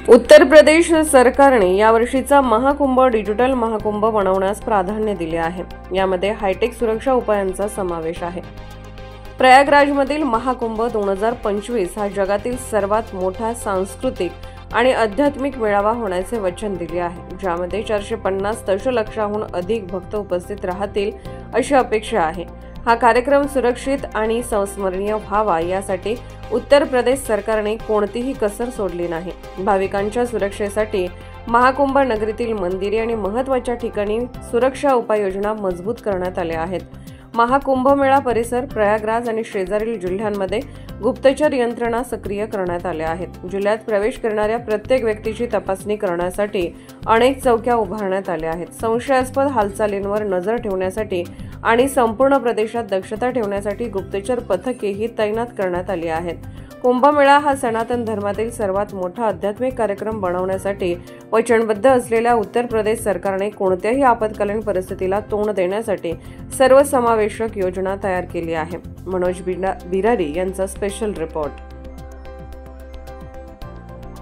उत्तर प्रदेश सरकारने यावर्षीचा महाकुंभ डिजिटल महाकुंभ बनवण्यास प्राधान्य दिले आहे। यामध्ये हायटेक सुरक्षा उपायांचा समावेश आहे। प्रयागराजमधील महाकुंभ 2025 हा जगातील सर्वात मोठा सांस्कृतिक आणि आध्यात्मिक मेळावा होण्याचे वचन दिले आहे, ज्यामध्ये 450 दशलक्षाहून अधिक भक्त उपस्थित राहतील अशी अपेक्षा आहे। हा कार्यक्रम सुरक्षित आणि संस्मरणीय व्हावा यासाठी उत्तर प्रदेश सरकारने कोणतीही कसर सोडली नाही। भाविकांच्या सुरक्षेसाठी महाकुंभ नगरीतील मंदिरे आणि महत्त्वाच्या ठिकाणी सुरक्षा उपाययोजना मजबूत करण्यात आल्या आहेत। महाकुंभमेळा परिसर, प्रयागराज आणि शेजारील जिल्ह्यांमध्ये गुप्तचर यंत्रणा सक्रिय करण्यात आल्या आहेत। जिल्ह्यात प्रवेश करणाऱ्या प्रत्येक व्यक्तीची तपासणी करण्यासाठी अनेक चौक्या उभारण्यात आल्या आहेत। संशयास्पद हालचालींवर नजर ठेवण्यासाठी आणि संपूर्ण प्रदेशात दक्षता ठेवण्यासाठी गुप्तचर पथकेही तैनात करण्यात आली आहेत। कुंभमेळा हा सनातन धर्मातील सर्वात मोठा आध्यात्मिक कार्यक्रम बनवण्यासाठी वचनबद्ध असलेल्या उत्तर प्रदेश सरकारने कोणत्याही आपत्कालीन परिस्थितीला तोंड देण्यासाठी सर्वसमावेशक योजना तयार केली आहे। मनोज बिरारी यांचा स्पेशल रिपोर्ट।